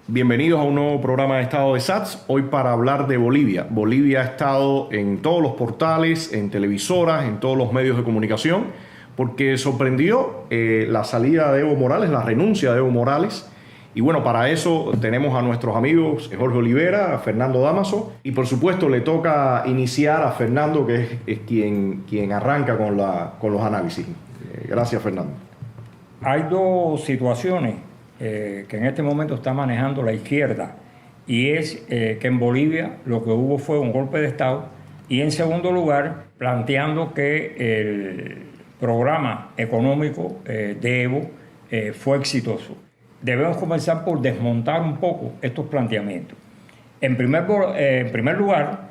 Bienvenidos a un nuevo programa de Estado de SATS, hoy para hablar de Bolivia. Bolivia ha estado en todos los portales, en televisoras, en todos los medios de comunicación, porque sorprendió la salida de Evo Morales, la renuncia de Evo Morales. Y bueno, para eso tenemos a nuestros amigos Jorge Olivera, a Fernando Damaso, y por supuesto le toca iniciar a Fernando, que es quien arranca con los análisis. Gracias, Fernando. Hay dos situaciones que en este momento está manejando la izquierda, y es que en Bolivia lo que hubo fue un golpe de Estado, y en segundo lugar planteando que el programa económico de Evo fue exitoso. Debemos comenzar por desmontar un poco estos planteamientos. En primer lugar,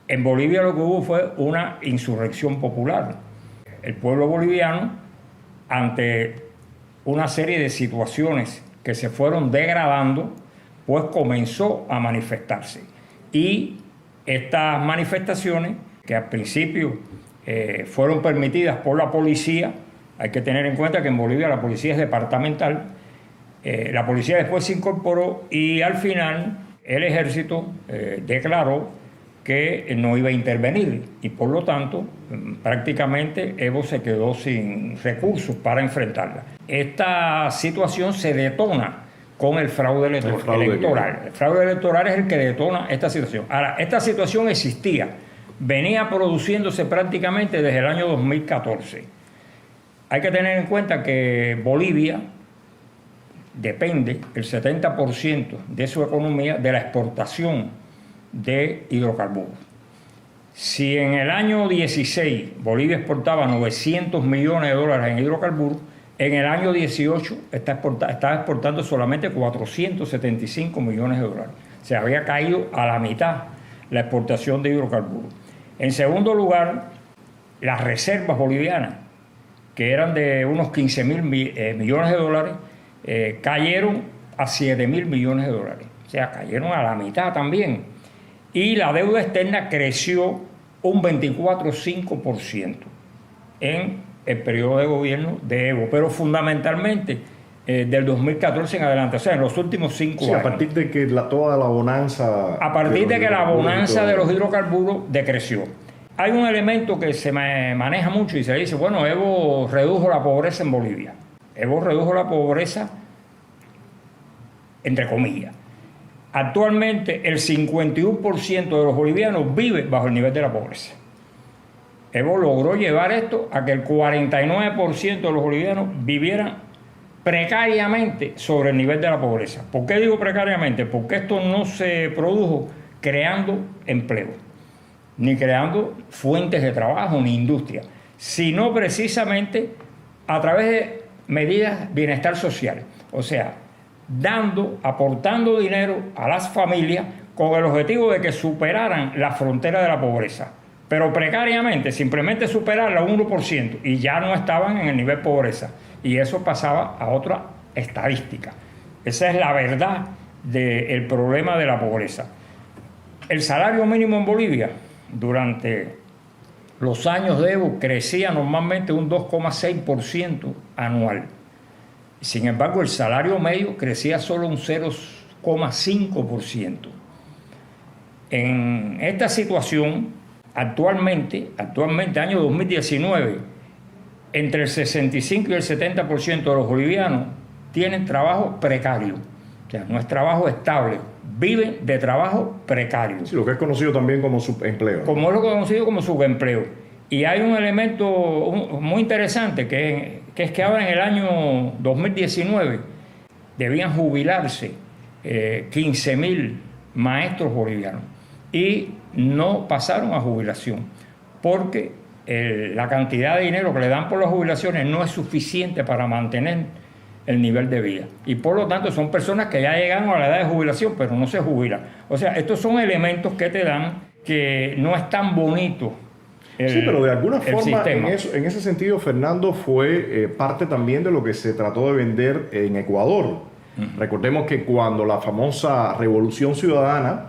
en Bolivia lo que hubo fue una insurrección popular. El pueblo boliviano, ante una serie de situaciones que se fueron degradando, pues comenzó a manifestarse. Y estas manifestaciones, que al principio fueron permitidas por la policía, hay que tener en cuenta que en Bolivia la policía es departamental, la policía después se incorporó y al final el ejército declaró que no iba a intervenir y por lo tanto prácticamente Evo se quedó sin recursos para enfrentarla. Esta situación se detona con el fraude electoral. El fraude electoral es el que detona esta situación. Ahora, esta situación existía, venía produciéndose prácticamente desde el año 2014. Hay que tener en cuenta que Bolivia depende el 70% de su economía de la exportación de hidrocarburos. Si en el año 16 Bolivia exportaba 900 millones de dólares en hidrocarburos, en el año 18 estaba exportando solamente 475 millones de dólares. Se había caído a la mitad la exportación de hidrocarburos. En segundo lugar, las reservas bolivianas, que eran de unos 15 mil millones de dólares, cayeron a 7 mil millones de dólares. O sea, cayeron a la mitad también. Y la deuda externa creció un 24,5% en el periodo de gobierno de Evo, pero fundamentalmente del 2014 en adelante, o sea, en los últimos 5 años. A partir de que toda la bonanza... A partir de que la bonanza de los hidrocarburos decreció. Hay un elemento que se maneja mucho y se dice, bueno, Evo redujo la pobreza en Bolivia. Evo redujo la pobreza, entre comillas. Actualmente el 51% de los bolivianos vive bajo el nivel de la pobreza. Evo logró llevar esto a que el 49% de los bolivianos vivieran precariamente sobre el nivel de la pobreza. ¿Por qué digo precariamente? Porque esto no se produjo creando empleo, ni creando fuentes de trabajo, ni industria, sino precisamente a través de medidas de bienestar social. O sea, aportando dinero a las familias con el objetivo de que superaran la frontera de la pobreza, pero precariamente, simplemente superarla un 1% y ya no estaban en el nivel de pobreza. Y eso pasaba a otra estadística. Esa es la verdad del problema de la pobreza. El salario mínimo en Bolivia durante los años de Evo crecía normalmente un 2,6% anual. Sin embargo, el salario medio crecía solo un 0,5%. En esta situación, actualmente, año 2019, entre el 65 y el 70% de los bolivianos tienen trabajo precario. O sea, no es trabajo estable, viven de trabajo precario. Sí, lo que es conocido también como subempleo. Como es lo conocido como subempleo. Y hay un elemento muy interesante que es que ahora en el año 2019 debían jubilarse 15.000 maestros bolivianos y no pasaron a jubilación porque la cantidad de dinero que le dan por las jubilaciones no es suficiente para mantener el nivel de vida. Y por lo tanto son personas que ya llegaron a la edad de jubilación, pero no se jubilan. O sea, estos son elementos que te dan que no es tan bonito. Sí, pero de alguna forma, en ese sentido, Fernando, fue parte también de lo que se trató de vender en Ecuador. Recordemos que cuando la famosa Revolución Ciudadana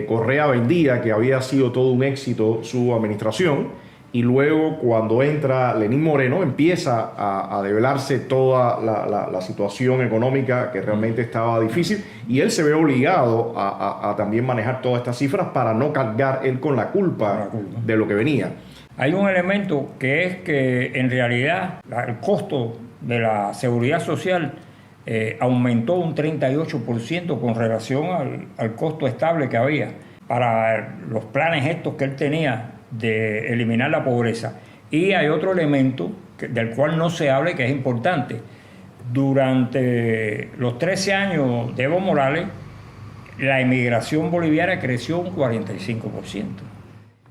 Correa vendía que había sido todo un éxito su administración. Y luego, cuando entra Lenín Moreno, empieza a develarse toda la situación económica que realmente estaba difícil, y él se ve obligado a también manejar todas estas cifras para no cargar él con la culpa de lo que venía. Hay un elemento que es que en realidad el costo de la seguridad social aumentó un 38% con relación al costo estable que había para los planes estos que él tenía de eliminar la pobreza. Y hay otro elemento del cual no se habla y que es importante. Durante los 13 años de Evo Morales, la inmigración boliviana creció un 45%.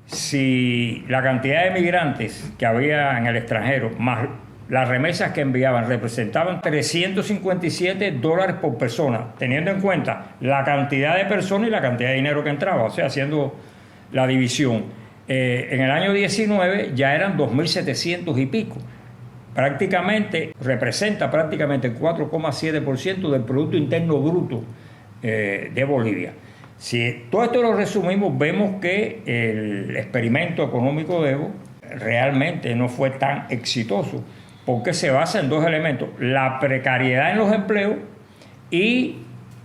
Si la cantidad de migrantes que había en el extranjero, más las remesas que enviaban, representaban $357 por persona, teniendo en cuenta la cantidad de personas y la cantidad de dinero que entraba, o sea, haciendo la división. En el año 19 ya eran 2.700 y pico. Representa prácticamente el 4,7% del Producto Interno Bruto de Bolivia. Si todo esto lo resumimos, vemos que el experimento económico de Evo realmente no fue tan exitoso, porque se basa en dos elementos: la precariedad en los empleos y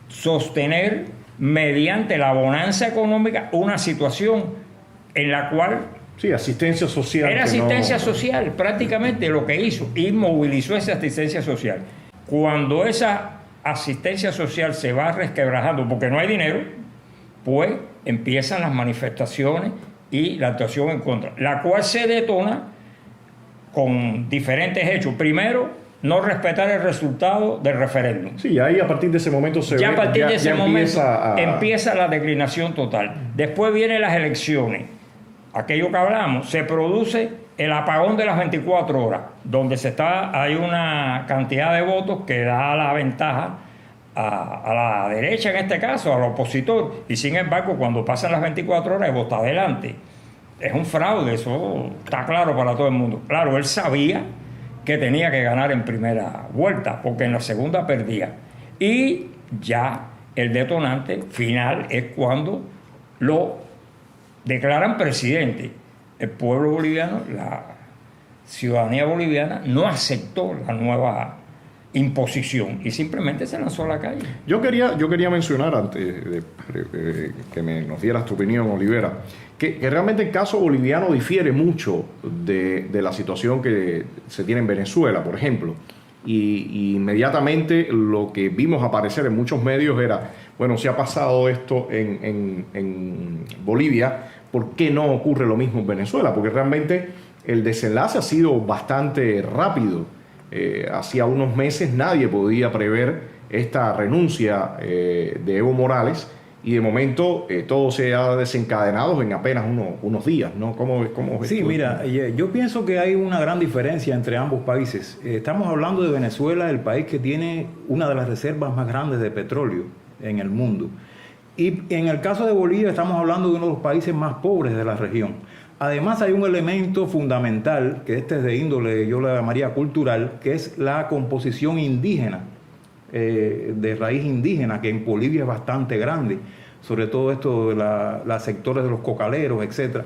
sostener mediante la bonanza económica una situación en la cual... Sí, asistencia social. Era asistencia social, prácticamente lo que hizo, y movilizó esa asistencia social. Cuando esa asistencia social se va resquebrajando porque no hay dinero, pues empiezan las manifestaciones y la actuación en contra, la cual se detona con diferentes hechos. Primero, no respetar el resultado del referéndum. Sí, ahí a partir de ese momento empieza la declinación total. Después vienen las elecciones. Aquello que hablamos, se produce el apagón de las 24 horas, donde hay una cantidad de votos que da la ventaja a la derecha, en este caso, al opositor, y sin embargo, cuando pasan las 24 horas, vota adelante. Es un fraude, eso está claro para todo el mundo. Claro, él sabía que tenía que ganar en primera vuelta, porque en la segunda perdía. Y ya el detonante final es cuando lo declaran presidente. El pueblo boliviano, la ciudadanía boliviana, no aceptó la nueva imposición y simplemente se lanzó a la calle. Yo quería mencionar, antes de que nos dieras tu opinión, Olivera, que realmente el caso boliviano difiere mucho de la situación que se tiene en Venezuela, por ejemplo. Y inmediatamente lo que vimos aparecer en muchos medios era, bueno, si ha pasado esto en Bolivia, ¿por qué no ocurre lo mismo en Venezuela? Porque realmente el desenlace ha sido bastante rápido. Hacía unos meses nadie podía prever esta renuncia de Evo Morales, y de momento todo se ha desencadenado en apenas unos días, ¿no? ¿Cómo ves Sí, tú? mira, yo pienso que hay una gran diferencia entre ambos países. Estamos hablando de Venezuela, el país que tiene una de las reservas más grandes de petróleo en el mundo. Y en el caso de Bolivia estamos hablando de uno de los países más pobres de la región. Además hay un elemento fundamental, que este es de índole, yo lo llamaría cultural, que es la composición indígena, de raíz indígena, que en Bolivia es bastante grande, sobre todo esto de los sectores de los cocaleros, etc.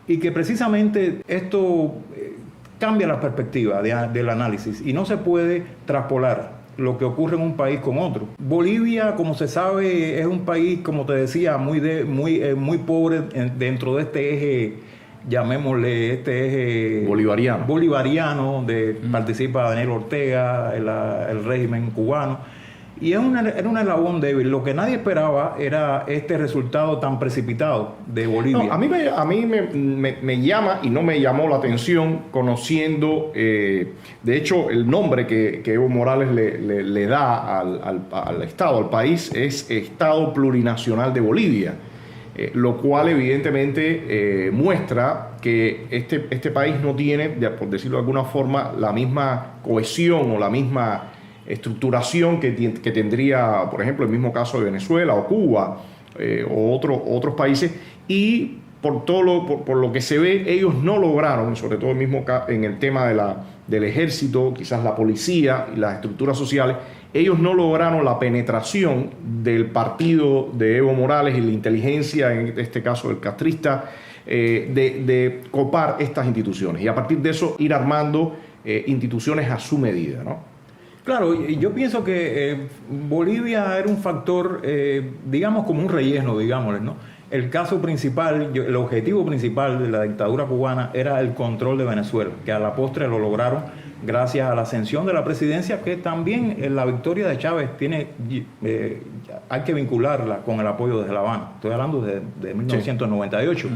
Y que precisamente esto cambia la perspectiva del análisis y no se puede traspolar lo que ocurre en un país con otro. Bolivia, como se sabe, es un país, como te decía, muy pobre dentro de este eje, llamémosle este eje bolivariano, donde participa Daniel Ortega, el régimen cubano, y era un eslabón débil. Lo que nadie esperaba era este resultado tan precipitado de Bolivia. No, a mí me llama, y no me llamó la atención, conociendo, de hecho, el nombre que Evo Morales le da al Estado, al país, es Estado Plurinacional de Bolivia. Lo cual evidentemente muestra que este país no tiene, por decirlo de alguna forma, la misma cohesión o la misma estructuración que tendría, por ejemplo, el mismo caso de Venezuela o Cuba o otros países, y por lo que se ve, ellos no lograron, sobre todo en el tema del ejército, quizás la policía y las estructuras sociales, ellos no lograron la penetración del partido de Evo Morales y la inteligencia, en este caso del castrista, de copar estas instituciones y a partir de eso ir armando instituciones a su medida, ¿no? Claro, yo pienso que Bolivia era un factor, digamos, como un relleno, digámosle, ¿no? El caso principal, el objetivo principal de la dictadura cubana era el control de Venezuela, que a la postre lo lograron gracias a la ascensión de la presidencia, que también la victoria de Chávez hay que vincularla con el apoyo desde La Habana. Estoy hablando de 1998,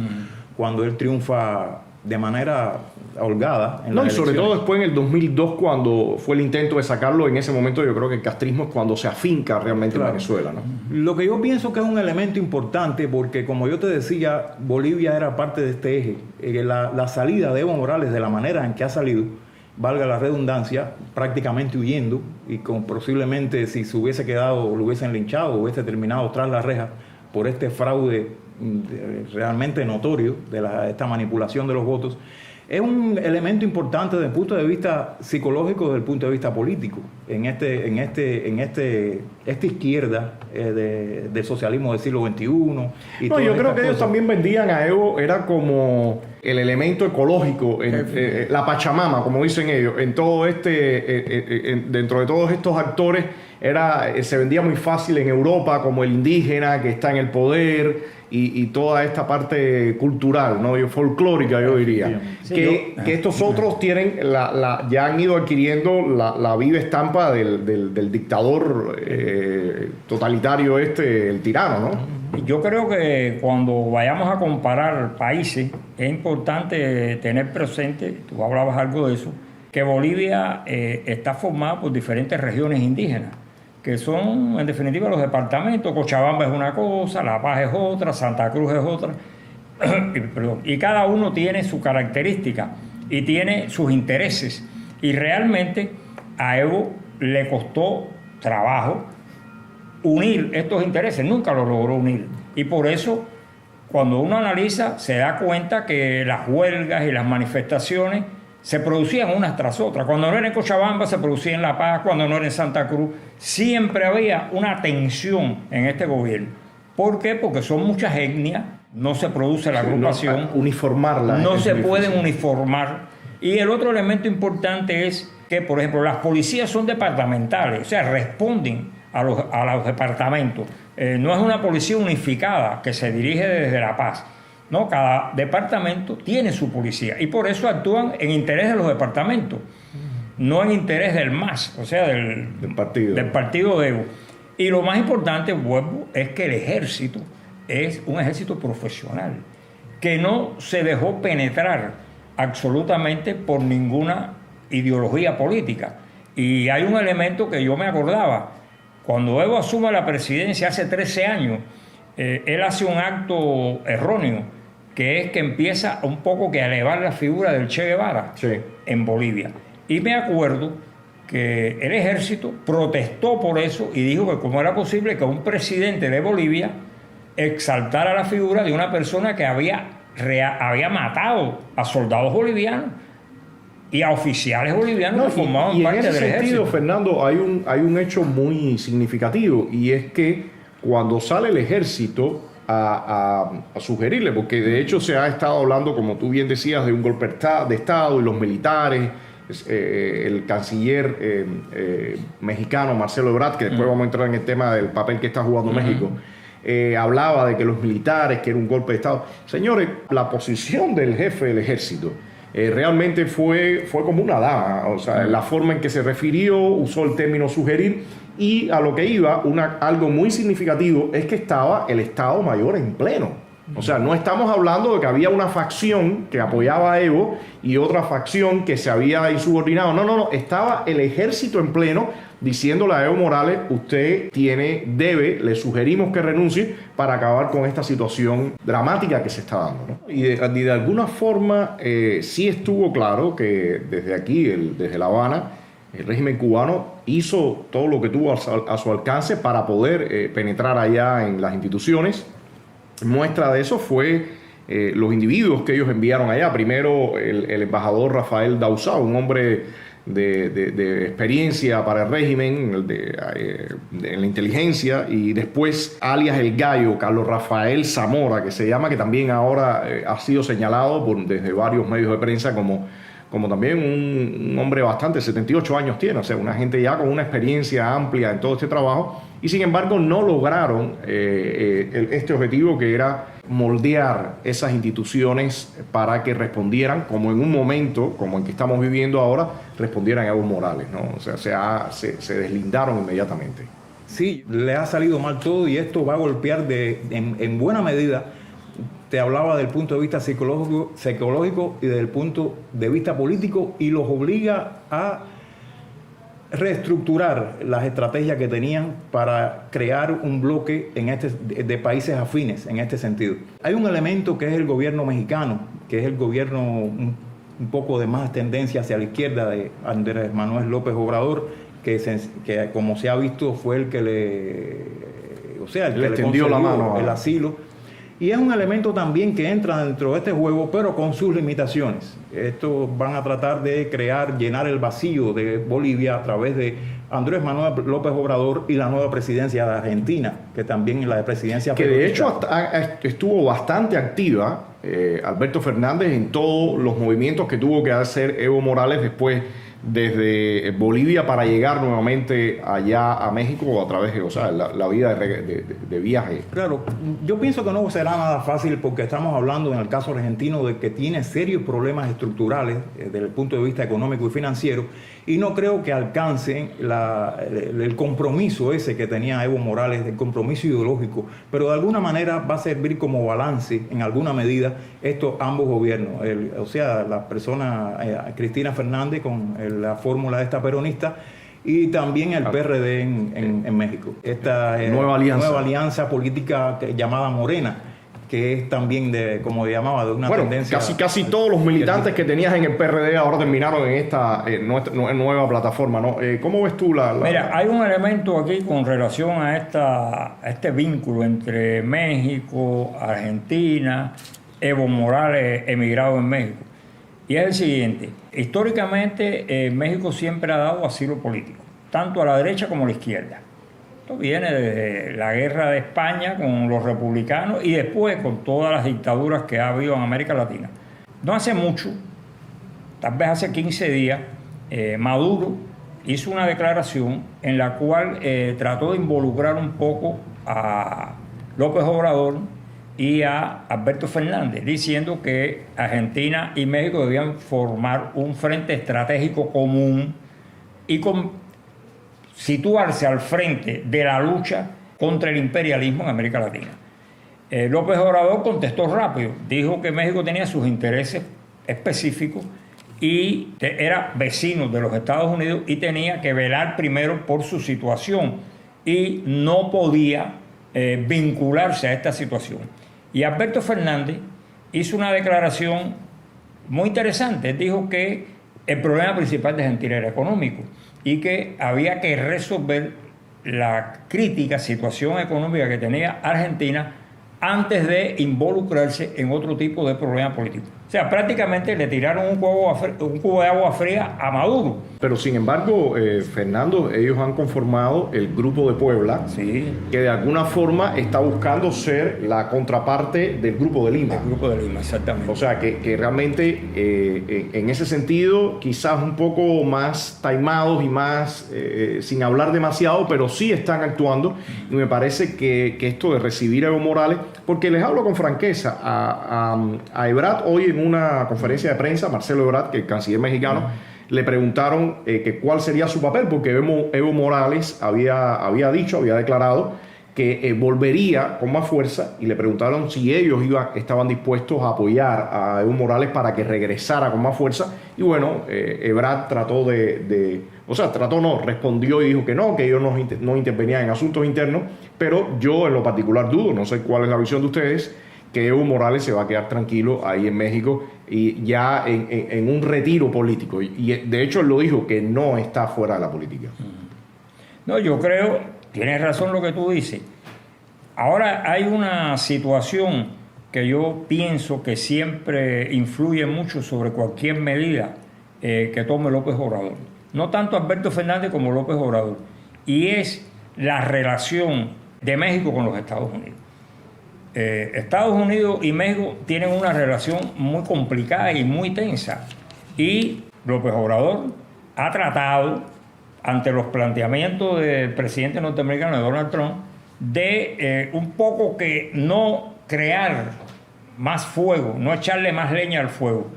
cuando él triunfa de manera holgada en las y sobre elecciones. todo después en el 2002, cuando fue el intento de sacarlo. En ese momento yo creo que el castrismo es cuando se afinca realmente en Venezuela, ¿no? Lo que yo pienso que es un elemento importante, porque como yo te decía, Bolivia era parte de este eje. La salida de Evo Morales, de la manera en que ha salido, valga la redundancia, prácticamente huyendo, y posiblemente si se hubiese quedado, lo hubiesen linchado, hubiese terminado tras las rejas por este fraude realmente notorio de esta manipulación de los votos, es un elemento importante desde el punto de vista psicológico, desde el punto de vista político, en esta izquierda de socialismo del siglo XXI. No, yo creo que ellos también vendían a Evo, era como el elemento ecológico, la Pachamama, como dicen ellos, en todo dentro de todos estos actores, se vendía muy fácil en Europa como el indígena que está en el poder. Y toda esta parte cultural, ¿no? Folclórica, yo diría. Sí, que estos otros tienen ya han ido adquiriendo la viva estampa del dictador totalitario el tirano, ¿no? Yo creo que cuando vayamos a comparar países, es importante tener presente, tú hablabas algo de eso, que Bolivia está formada por diferentes regiones indígenas, que son en definitiva los departamentos. Cochabamba es una cosa, La Paz es otra, Santa Cruz es otra, y cada uno tiene su característica y tiene sus intereses, y realmente a Evo le costó trabajo unir estos intereses, nunca lo logró unir, y por eso cuando uno analiza se da cuenta que las huelgas y las manifestaciones se producían unas tras otras. Cuando no era en Cochabamba se producía en La Paz, cuando no era en Santa Cruz. Siempre había una tensión en este gobierno. ¿Por qué? Porque son muchas etnias, no se produce la agrupación. Uniformarla. No se pueden uniformar. Y el otro elemento importante es que, por ejemplo, las policías son departamentales, o sea, responden a los departamentos. No es una policía unificada que se dirige desde La Paz. No, cada departamento tiene su policía y por eso actúan en interés de los departamentos, no en interés del MAS, o sea, del partido de Evo. Y lo más importante, vuelvo, es que el ejército es un ejército profesional, que no se dejó penetrar absolutamente por ninguna ideología política. Y hay un elemento que yo me acordaba, cuando Evo asume la presidencia hace 13 años, él hace un acto erróneo, que es que empieza un poco que a elevar la figura del Che Guevara en Bolivia. Y me acuerdo que el ejército protestó por eso y dijo que cómo era posible que un presidente de Bolivia exaltara la figura de una persona que había matado a soldados bolivianos y a oficiales bolivianos que formaban parte del ejército. En ese sentido, Fernando, hay un hecho muy significativo, y es que cuando sale el ejército a sugerirle, porque de hecho se ha estado hablando, como tú bien decías, de un golpe de Estado y los militares, el canciller mexicano Marcelo Ebrard, que después vamos a entrar en el tema del papel que está jugando México, hablaba de que los militares, que era un golpe de Estado. Señores, la posición del jefe del ejército realmente fue como una dama, o sea, la forma en que se refirió, usó el término sugerir. Y a lo que iba, algo muy significativo es que estaba el Estado Mayor en pleno. O sea, no estamos hablando de que había una facción que apoyaba a Evo y otra facción que se había insubordinado. No. Estaba el ejército en pleno diciéndole a Evo Morales, usted le sugerimos que renuncie para acabar con esta situación dramática que se está dando, ¿no? Y de alguna forma sí estuvo claro que desde aquí, desde La Habana, el régimen cubano hizo todo lo que tuvo a su alcance para poder penetrar allá en las instituciones. Muestra de eso fue los individuos que ellos enviaron allá. Primero el embajador Rafael Dauzá, un hombre de experiencia para el régimen, en la inteligencia, y después alias El Gallo, Carlos Rafael Zamora, que se llama, que también ahora ha sido señalado desde varios medios de prensa como también un hombre bastante, 78 años tiene, o sea, una gente ya con una experiencia amplia en todo este trabajo, y sin embargo no lograron este objetivo, que era moldear esas instituciones para que respondieran, como en un momento como el que estamos viviendo ahora, respondieran a Evo Morales, ¿no? O sea, se deslindaron inmediatamente. Sí, le ha salido mal todo, y esto va a golpear en buena medida. Te hablaba del punto de vista psicológico y del punto de vista político, y los obliga a reestructurar las estrategias que tenían para crear un bloque de países afines en este sentido. Hay un elemento que es el gobierno mexicano, que es el gobierno un poco de más tendencia hacia la izquierda de Andrés Manuel López Obrador, que como se ha visto fue el que le extendió la mano el asilo. Y es un elemento también que entra dentro de este juego, pero con sus limitaciones. Estos van a tratar de llenar el vacío de Bolivia a través de Andrés Manuel López Obrador y la nueva presidencia de Argentina, que también es la presidencia que de hecho estuvo bastante activa Alberto Fernández en todos los movimientos que tuvo que hacer Evo Morales después, desde Bolivia para llegar nuevamente allá a México a través de la vida de viaje. Claro, yo pienso que no será nada fácil, porque estamos hablando en el caso argentino de que tiene serios problemas estructurales desde el punto de vista económico y financiero, y no creo que alcancen el compromiso ese que tenía Evo Morales, el compromiso ideológico, pero de alguna manera va a servir como balance en alguna medida estos ambos gobiernos, la persona Cristina Fernández con la fórmula esta peronista, y también el PRD en México. Esta nueva alianza política llamada Morena, que es también de una tendencia... Casi todos los militantes que tenías en el PRD ahora terminaron en esta nueva plataforma, ¿no? ¿Cómo ves tú Mira, hay un elemento aquí con relación a este vínculo entre México, Argentina, Evo Morales emigrado en México. Y es el siguiente: históricamente México siempre ha dado asilo político, tanto a la derecha como a la izquierda. Esto viene desde la guerra de España con los republicanos y después con todas las dictaduras que ha habido en América Latina. No hace mucho, tal vez hace 15 días, Maduro hizo una declaración en la cual trató de involucrar un poco a López Obrador y a Alberto Fernández, diciendo que Argentina y México debían formar un frente estratégico común y situarse al frente de la lucha contra el imperialismo en América Latina. López Obrador contestó rápido, dijo que México tenía sus intereses específicos y era vecino de los Estados Unidos y tenía que velar primero por su situación y no podía vincularse a esta situación. Y Alberto Fernández hizo una declaración muy interesante. Él dijo que el problema principal de Argentina era económico y que había que resolver la crítica situación económica que tenía Argentina antes de involucrarse en otro tipo de problema político. O sea, prácticamente le tiraron un cubo de agua fría a Maduro. Pero sin embargo, Fernando, ellos han conformado el Grupo de Puebla, sí, que de alguna forma está buscando ser la contraparte del Grupo de Lima. El Grupo de Lima, exactamente. O sea, que realmente en ese sentido quizás un poco más taimados y más sin hablar demasiado, pero sí están actuando. Y me parece que esto de recibir a Evo Morales, porque les hablo con franqueza, a Ebrard hoy en una conferencia de prensa, Marcelo Ebrard, que es el canciller mexicano, le preguntaron que cuál sería su papel, porque Evo Morales había declarado que volvería con más fuerza, y le preguntaron si ellos estaban dispuestos a apoyar a Evo Morales para que regresara con más fuerza. Y bueno, Ebrard respondió y dijo que no, que ellos no intervenían en asuntos internos, pero yo en lo particular dudo, no sé cuál es la visión de ustedes, que Evo Morales se va a quedar tranquilo ahí en México y ya en un retiro político. Y de hecho él lo dijo, que no está fuera de la política. No, yo creo, tienes razón lo que tú dices. Ahora hay una situación que yo pienso que siempre influye mucho sobre cualquier medida que tome López Obrador. no tanto Alberto Fernández como López Obrador, y es la relación de México con los Estados Unidos. Estados Unidos y México tienen una relación muy complicada y muy tensa, y López Obrador ha tratado, ante los planteamientos del presidente norteamericano, de Donald Trump, de un poco que no crear más fuego, no echarle más leña al fuego.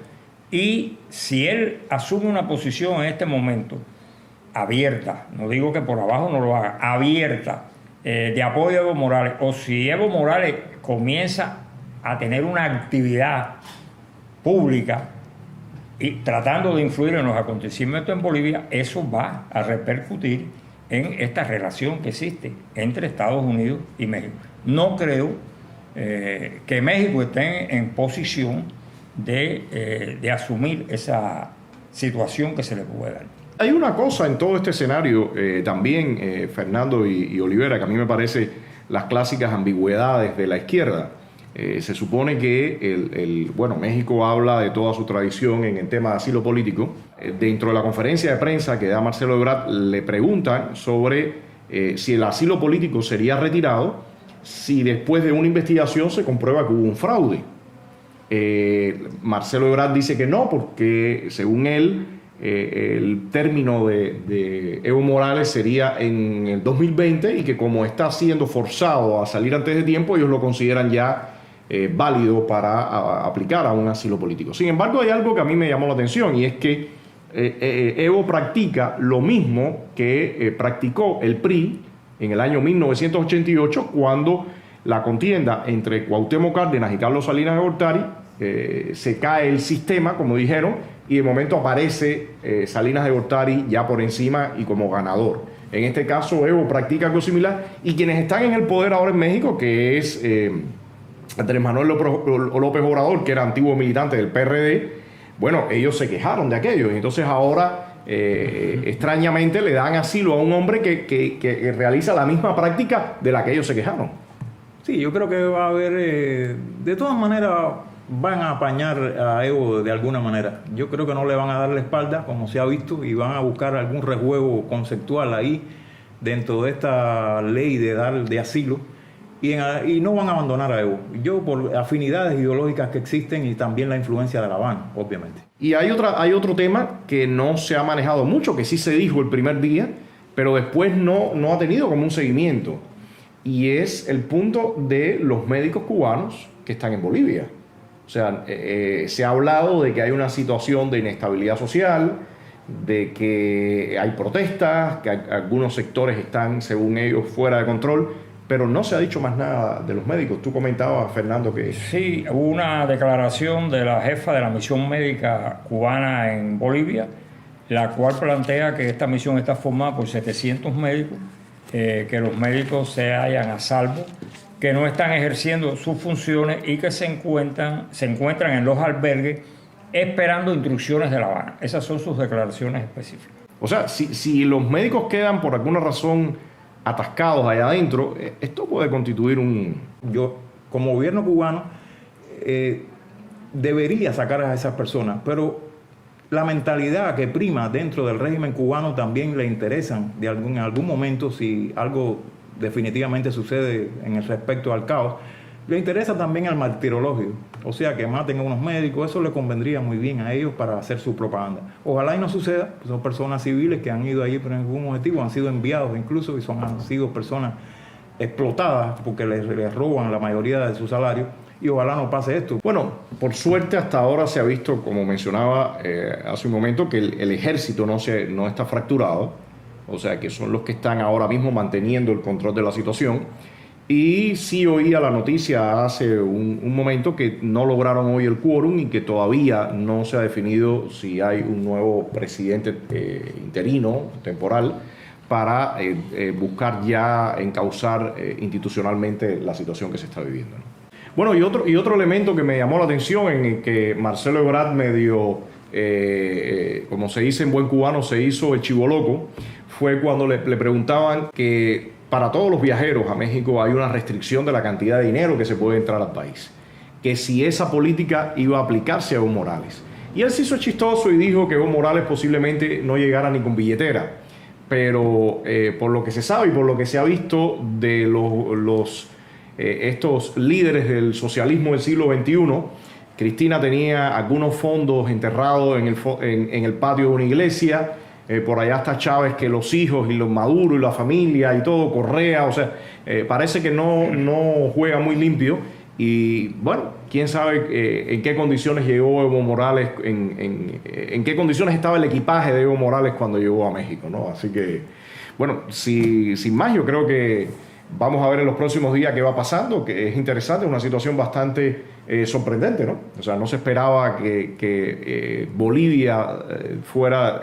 Y si él asume una posición en este momento abierta, no digo que por abajo no lo haga, abierta, de apoyo a Evo Morales, o si Evo Morales comienza a tener una actividad pública y tratando de influir en los acontecimientos en Bolivia, eso va a repercutir en esta relación que existe entre Estados Unidos y México. No creo que México esté en posición de asumir esa situación que se le puede dar. Hay una cosa en todo este escenario también, Fernando y Olivera, que a mí me parece las clásicas ambigüedades de la izquierda. Se supone que México habla de toda su tradición en el tema de asilo político. Dentro de la conferencia de prensa que da Marcelo Ebrard, le preguntan sobre si el asilo político sería retirado si después de una investigación se comprueba que hubo un fraude. Marcelo Ebrard dice que no, porque según él, el término de Evo Morales sería en el 2020 y que como está siendo forzado a salir antes de tiempo, ellos lo consideran ya válido para aplicar a un asilo político. Sin embargo, hay algo que a mí me llamó la atención, y es que Evo practica lo mismo que practicó el PRI en el año 1988, cuando la contienda entre Cuauhtémoc Cárdenas y Carlos Salinas de Gortari, se cae el sistema, como dijeron, y de momento aparece Salinas de Gortari ya por encima y como ganador. En este caso, Evo practica algo similar, y quienes están en el poder ahora en México, que es Andrés Manuel López Obrador, que era antiguo militante del PRD, bueno, ellos se quejaron de aquello, y entonces ahora extrañamente le dan asilo a un hombre que realiza la misma práctica de la que ellos se quejaron. Sí, yo creo que va a haber, de todas maneras, van a apañar a Evo de alguna manera. Yo creo que no le van a dar la espalda, como se ha visto, y van a buscar algún rejuego conceptual ahí dentro de esta ley de asilo, y no van a abandonar a Evo. Yo, por afinidades ideológicas que existen y también la influencia de La Habana, obviamente. Y hay otro tema que no se ha manejado mucho, que sí se dijo el primer día, pero después no ha tenido como un seguimiento, y es el punto de los médicos cubanos que están en Bolivia. O sea, se ha hablado de que hay una situación de inestabilidad social, de que hay protestas, que algunos sectores están, según ellos, fuera de control, pero no se ha dicho más nada de los médicos. Tú comentabas, Fernando, que... Sí, hubo una declaración de la jefa de la misión médica cubana en Bolivia, la cual plantea que esta misión está formada por 700 médicos, que los médicos se hallan a salvo, que no están ejerciendo sus funciones y que se encuentran en los albergues esperando instrucciones de La Habana. Esas son sus declaraciones específicas. O sea, si los médicos quedan por alguna razón atascados allá adentro, esto puede constituir un... Yo, como gobierno cubano, debería sacar a esas personas, pero la mentalidad que prima dentro del régimen cubano también le interesan en algún momento, si algo definitivamente sucede en el respecto al caos, le interesa también al martirologio, o sea, que maten a unos médicos. Eso le convendría muy bien a ellos para hacer su propaganda. Ojalá y no suceda, pues son personas civiles que han ido allí por algún objetivo, han sido enviados incluso, y han sido personas explotadas porque les roban la mayoría de su salario, y ojalá no pase esto. Bueno, por suerte hasta ahora se ha visto, como mencionaba hace un momento, que el ejército no está fracturado, o sea que son los que están ahora mismo manteniendo el control de la situación. Y sí oía la noticia hace un momento que no lograron hoy el quórum y que todavía no se ha definido si hay un nuevo presidente interino, temporal, para buscar ya encauzar institucionalmente la situación que se está viviendo, ¿no? Bueno, y otro elemento que me llamó la atención, en el que Marcelo Ebrard medio, como se dice en buen cubano, se hizo el chivoloco, fue cuando le preguntaban que para todos los viajeros a México hay una restricción de la cantidad de dinero que se puede entrar al país, que si esa política iba a aplicarse a Evo Morales. Y él se hizo chistoso y dijo que Evo Morales posiblemente no llegara ni con billetera. Pero por lo que se sabe y por lo que se ha visto de estos líderes del socialismo del siglo XXI, Cristina tenía algunos fondos enterrados en el patio de una iglesia. Por allá está Chávez, que los hijos y los Maduro y la familia y todo, Correa, o sea, parece que no juega muy limpio. Y bueno, quién sabe en qué condiciones llegó Evo Morales, en qué condiciones estaba el equipaje de Evo Morales cuando llegó a México, ¿no? Así que, bueno, sin más, yo creo que vamos a ver en los próximos días qué va pasando, que es interesante, es una situación bastante sorprendente, ¿no? O sea, no se esperaba que Bolivia fuera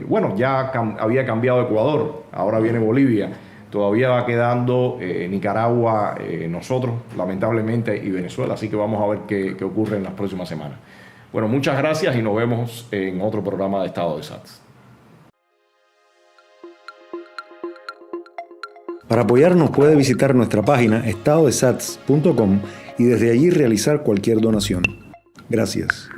bueno, ya había cambiado Ecuador, ahora viene Bolivia. Todavía va quedando Nicaragua, nosotros, lamentablemente, y Venezuela. Así que vamos a ver qué ocurre en las próximas semanas. Bueno, muchas gracias y nos vemos en otro programa de Estado de SATS. Para apoyarnos puede visitar nuestra página estadodesats.com y desde allí realizar cualquier donación. Gracias.